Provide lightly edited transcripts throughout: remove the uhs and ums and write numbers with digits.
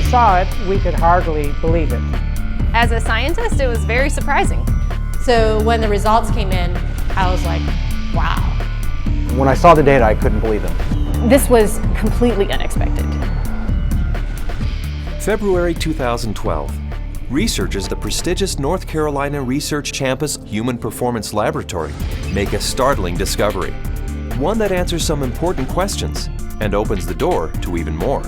saw it, we could hardly believe it. As a scientist, it was very surprising. So when the results came in, I was like, wow. When I saw the data, I couldn't believe them. This was completely unexpected. February 2012. Researchers at the prestigious North Carolina Research Campus Human Performance Laboratory make a startling discovery. One that answers some important questions and opens the door to even more.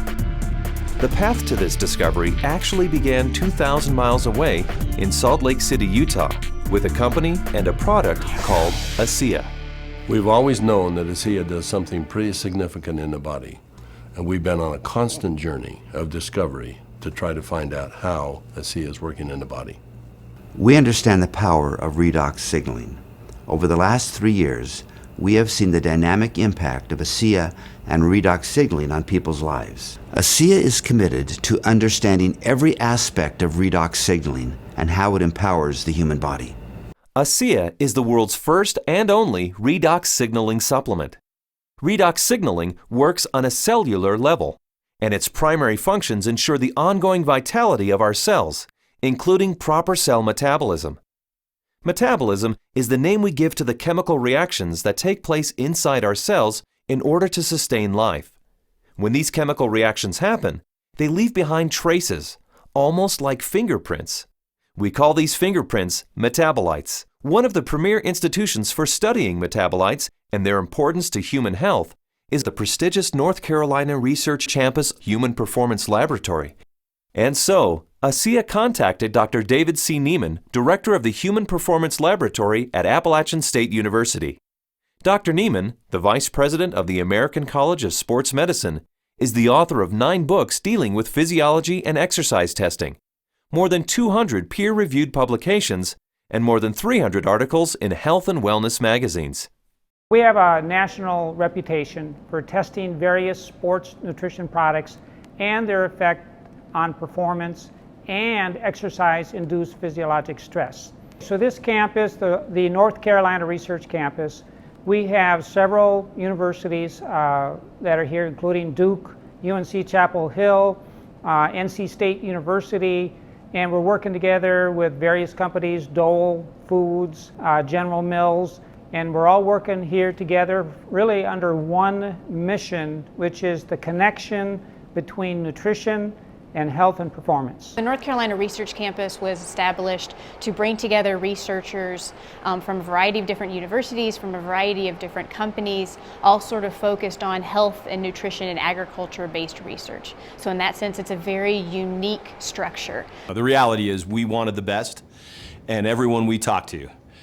The path to this discovery actually began 2,000 miles away in Salt Lake City, Utah, with a company and a product called ASEA. We've always known that ASEA does something pretty significant in the body, and we've been on a constant journey of discovery to try to find out how ASEA is working in the body. We understand the power of redox signaling. Over the last 3 years, we have seen the dynamic impact of ASEA and redox signaling on people's lives. ASEA is committed to understanding every aspect of redox signaling and how it empowers the human body. ASEA is the world's first and only redox signaling supplement. Redox signaling works on a cellular level, and its primary functions ensure the ongoing vitality of our cells, including proper cell metabolism. Metabolism is the name we give to the chemical reactions that take place inside our cells in order to sustain life. When these chemical reactions happen, they leave behind traces, almost like fingerprints. We call these fingerprints metabolites. One of the premier institutions for studying metabolites and their importance to human health is the prestigious North Carolina Research Campus Human Performance Laboratory. And so, ASEA contacted Dr. David C. Neiman, director of the Human Performance Laboratory at Appalachian State University. Dr. Neiman, the vice president of the American College of Sports Medicine, is the author of 9 books dealing with physiology and exercise testing, more than 200 peer-reviewed publications, and more than 300 articles in health and wellness magazines. We have a national reputation for testing various sports nutrition products and their effect on performance and exercise-induced physiologic stress. So this campus, the North Carolina Research Campus, we have several universities that are here, including Duke, UNC Chapel Hill, NC State University, and we're working together with various companies, Dole Foods, General Mills, and we're all working here together really under one mission, which is the connection between nutrition and health and performance. The North Carolina Research Campus was established to bring together researchers from a variety of different universities, from a variety of different companies, all sort of focused on health and nutrition and agriculture-based research. So in that sense, it's a very unique structure. The reality is we wanted the best, and everyone we talked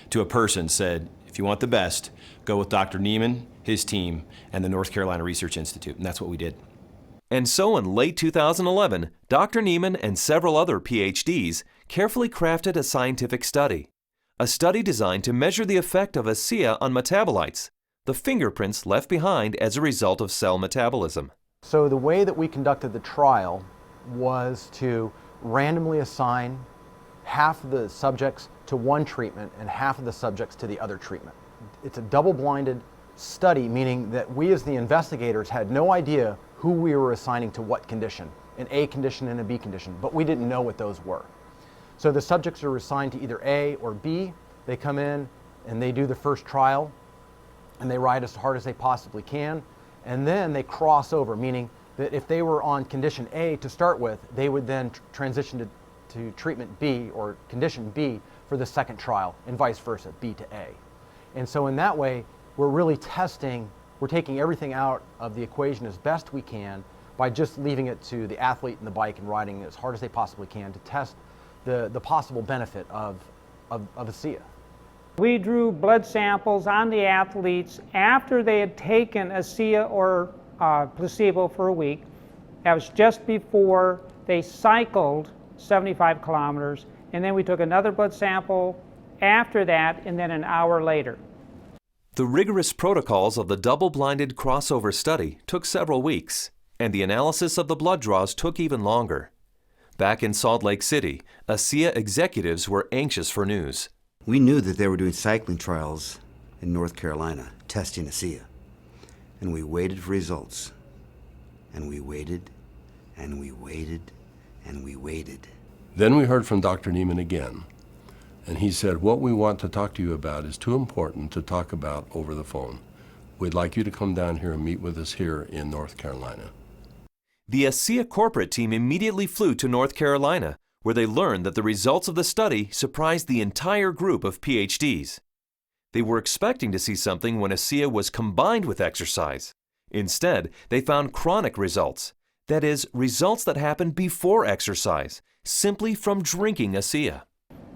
to a person said, if you want the best, go with Dr. Neiman, his team, and the North Carolina Research Institute, and that's what we did. And so in late 2011, Dr. Neiman and several other PhDs carefully crafted a scientific study. A study designed to measure the effect of ASEA on metabolites, the fingerprints left behind as a result of cell metabolism. So the way that we conducted the trial was to randomly assign half of the subjects to one treatment and half of the subjects to the other treatment. It's a double-blinded study, meaning that we as the investigators had no idea who we were assigning to what condition, an A condition and a B condition, but we didn't know what those were. So the subjects are assigned to either A or B. They come in and they do the first trial and they ride as hard as they possibly can, and then they cross over, meaning that if they were on condition A to start with, they would then transition to treatment B or condition B for the second trial, and vice versa, B to A. And so in that way, we're really testing, we're taking everything out of the equation as best we can by just leaving it to the athlete and the bike and riding as hard as they possibly can to test the possible benefit of ASEA. We drew blood samples on the athletes after they had taken ASEA or placebo for a week. That was just before they cycled 75 kilometers, and then we took another blood sample after that, and then an hour later. The rigorous protocols of the double-blinded crossover study took several weeks, and the analysis of the blood draws took even longer. Back in Salt Lake City, ASEA executives were anxious for news. We knew that they were doing cycling trials in North Carolina, testing ASEA. And we waited for results. And we waited, and we waited, and we waited. Then we heard from Dr. Neiman again, and he said, what we want to talk to you about is too important to talk about over the phone. We'd like you to come down here and meet with us here in North Carolina. The ASEA corporate team immediately flew to North Carolina, where they learned that the results of the study surprised the entire group of PhDs. They were expecting to see something when ASEA was combined with exercise. Instead, they found chronic results. That is, results that happen before exercise, simply from drinking ASEA.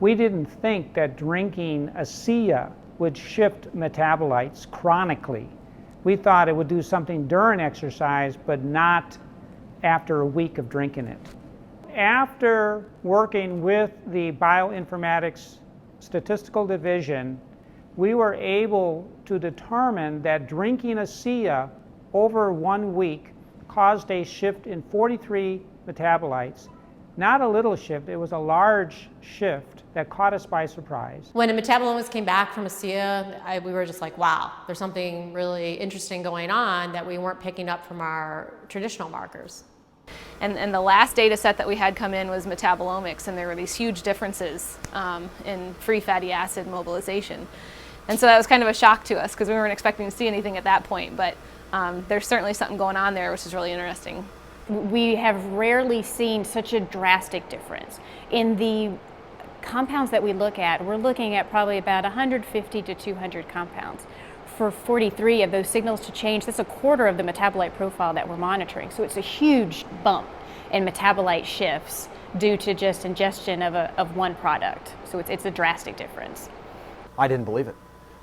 We didn't think that drinking ASEA would shift metabolites chronically. We thought it would do something during exercise, but not after a week of drinking it. After working with the bioinformatics statistical division, we were able to determine that drinking ASEA over 1 week caused a shift in 43 metabolites. Not a little shift, it was a large shift that caught us by surprise. When a metabolomics came back from ASEA, we were just like, wow, there's something really interesting going on that we weren't picking up from our traditional markers. And the last data set that we had come in was metabolomics, and there were these huge differences in free fatty acid mobilization. And so that was kind of a shock to us because we weren't expecting to see anything at that point, but there's certainly something going on there which is really interesting. We have rarely seen such a drastic difference. In the compounds that we look at, we're looking at probably about 150 to 200 compounds. For 43 of those signals to change, that's a quarter of the metabolite profile that we're monitoring. So it's a huge bump in metabolite shifts due to just ingestion of one product. So it's a drastic difference. I didn't believe it.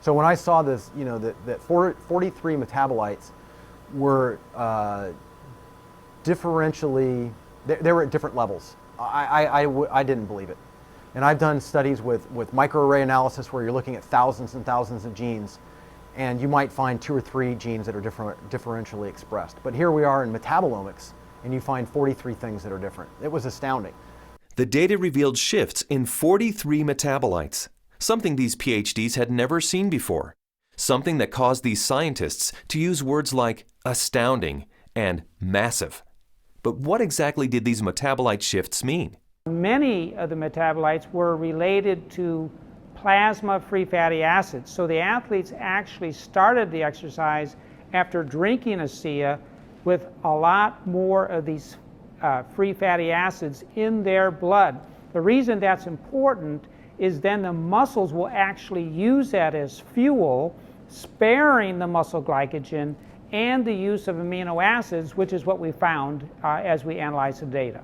So when I saw this, you know, that 43 metabolites were differentially, they were at different levels. I didn't believe it. And I've done studies with microarray analysis where you're looking at thousands and thousands of genes, and you might find 2 or 3 genes that are differentially expressed. But here we are in metabolomics, and you find 43 things that are different. It was astounding. The data revealed shifts in 43 metabolites, something these PhDs had never seen before, something that caused these scientists to use words like astounding and massive. But what exactly did these metabolite shifts mean? Many of the metabolites were related to plasma free fatty acids. So the athletes actually started the exercise after drinking ASEA with a lot more of these free fatty acids in their blood. The reason that's important is then the muscles will actually use that as fuel, sparing the muscle glycogen and the use of amino acids, which is what we found as we analyzed the data.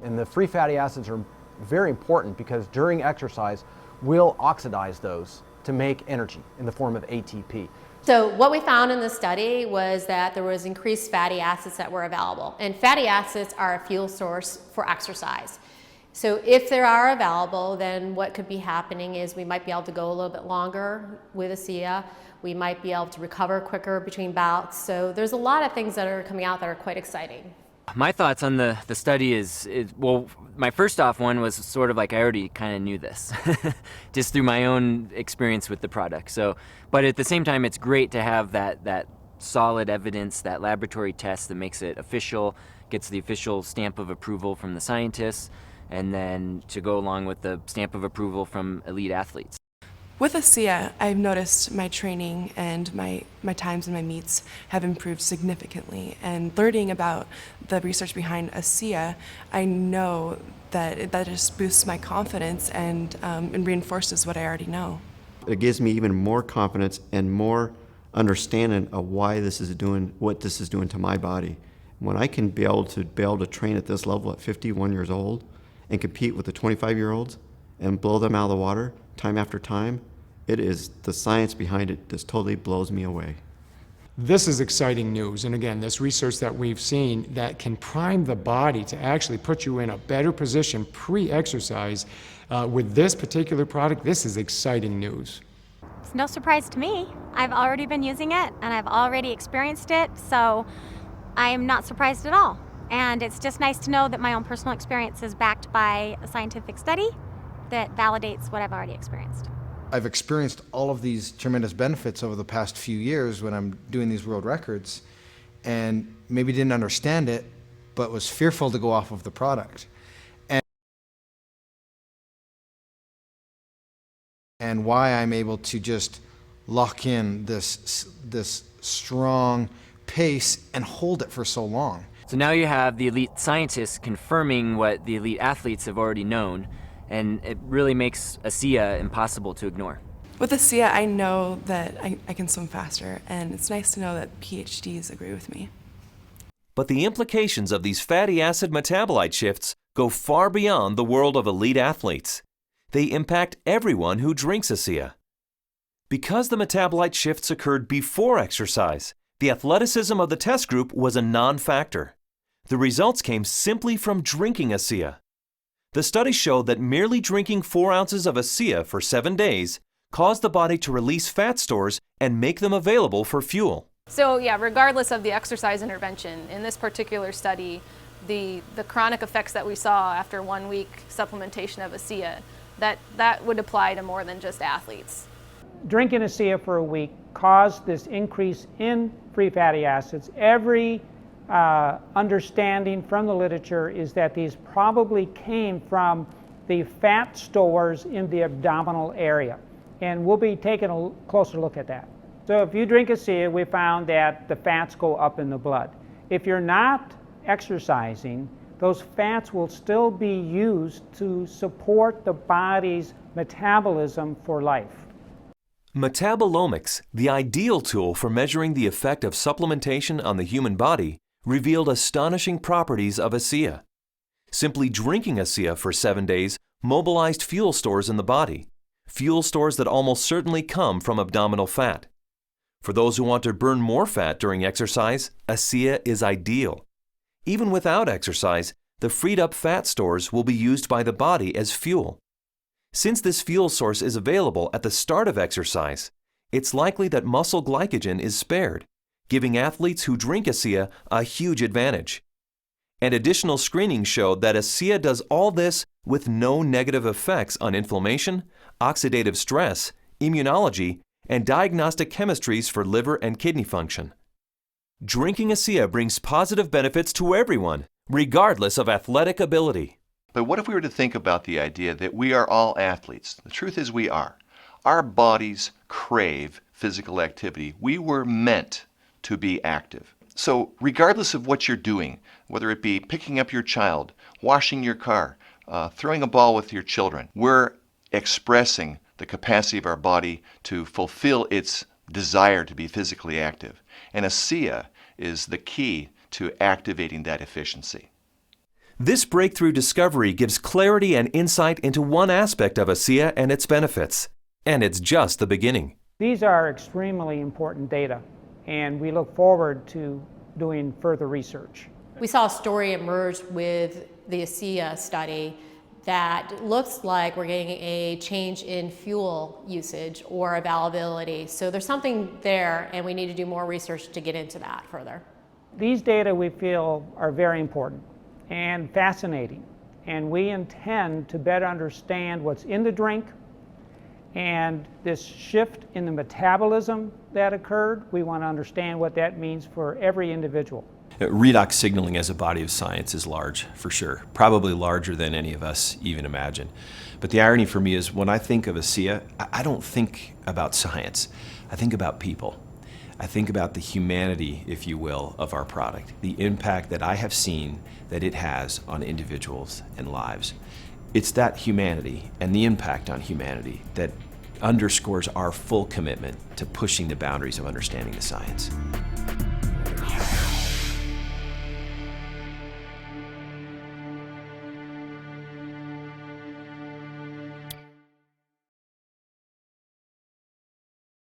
And the free fatty acids are very important because during exercise, we'll oxidize those to make energy in the form of ATP. So what we found in the study was that there was increased fatty acids that were available. And fatty acids are a fuel source for exercise. So if they are available, then what could be happening is we might be able to go a little bit longer with ASEA. We might be able to recover quicker between bouts. So there's a lot of things that are coming out that are quite exciting. My thoughts on the study is, well, my first off one was sort of like I already kind of knew this, just through my own experience with the product. So, but at the same time, it's great to have that solid evidence, that laboratory test that makes it official, gets the official stamp of approval from the scientists, and then to go along with the stamp of approval from elite athletes. With ASEA, I've noticed my training and my times and my meets have improved significantly. And learning about the research behind ASEA, I know that just boosts my confidence and reinforces what I already know. It gives me even more confidence and more understanding of why this is doing, what this is doing to my body. When I can be able to train at this level at 51 years old and compete with the 25-year-olds and blow them out of the water time after time, it is the science behind it just totally blows me away. This is exciting news, and again, this research that we've seen that can prime the body to actually put you in a better position pre-exercise with this particular product, this is exciting news. It's no surprise to me. I've already been using it and I've already experienced it, so I'm not surprised at all. And it's just nice to know that my own personal experience is backed by a scientific study that validates what I've already experienced. I've experienced all of these tremendous benefits over the past few years when I'm doing these world records, and maybe didn't understand it, but was fearful to go off of the product. and why I'm able to just lock in this strong pace and hold it for so long. So now you have the elite scientists confirming what the elite athletes have already known, and it really makes ASEA impossible to ignore. With ASEA, I know that I can swim faster, and it's nice to know that PhDs agree with me. But the implications of these fatty acid metabolite shifts go far beyond the world of elite athletes. They impact everyone who drinks ASEA. Because the metabolite shifts occurred before exercise, the athleticism of the test group was a non-factor. The results came simply from drinking ASEA. The study showed that merely drinking 4 ounces of ASEA for 7 days caused the body to release fat stores and make them available for fuel. So yeah, regardless of the exercise intervention, in this particular study, the chronic effects that we saw after 1 week supplementation of ASEA, that would apply to more than just athletes. Drinking ASEA for a week caused this increase in free fatty acids. Every understanding from the literature is that these probably came from the fat stores in the abdominal area. And we'll be taking a closer look at that. So if you drink ASEA, we found that the fats go up in the blood. If you're not exercising, those fats will still be used to support the body's metabolism for life. Metabolomics, the ideal tool for measuring the effect of supplementation on the human body, revealed astonishing properties of ASEA. Simply drinking ASEA for 7 days mobilized fuel stores in the body, fuel stores that almost certainly come from abdominal fat. For those who want to burn more fat during exercise, ASEA is ideal. Even without exercise, the freed up fat stores will be used by the body as fuel. Since this fuel source is available at the start of exercise, it's likely that muscle glycogen is spared, giving athletes who drink ASEA a huge advantage. And additional screening showed that ASEA does all this with no negative effects on inflammation, oxidative stress, immunology, and diagnostic chemistries for liver and kidney function. Drinking ASEA brings positive benefits to everyone, regardless of athletic ability. But what if we were to think about the idea that we are all athletes? The truth is we are. Our bodies crave physical activity. We were meant to be active. So regardless of what you're doing, whether it be picking up your child, washing your car, throwing a ball with your children, we're expressing the capacity of our body to fulfill its desire to be physically active. And ASEA is the key to activating that efficiency. This breakthrough discovery gives clarity and insight into one aspect of ASEA and its benefits. And it's just the beginning. These are extremely important data, and we look forward to doing further research. We saw a story emerge with the ASEA study that looks like we're getting a change in fuel usage or availability. So there's something there, and we need to do more research to get into that further. These data we feel are very important and fascinating, and we intend to better understand what's in the drink and this shift in the metabolism that occurred. We want to understand what that means for every individual. Redox signaling as a body of science is large, for sure. Probably larger than any of us even imagine. But the irony for me is when I think of ASEA, I don't think about science. I think about people. I think about the humanity, if you will, of our product, the impact that I have seen that it has on individuals and lives. It's that humanity and the impact on humanity that underscores our full commitment to pushing the boundaries of understanding the science.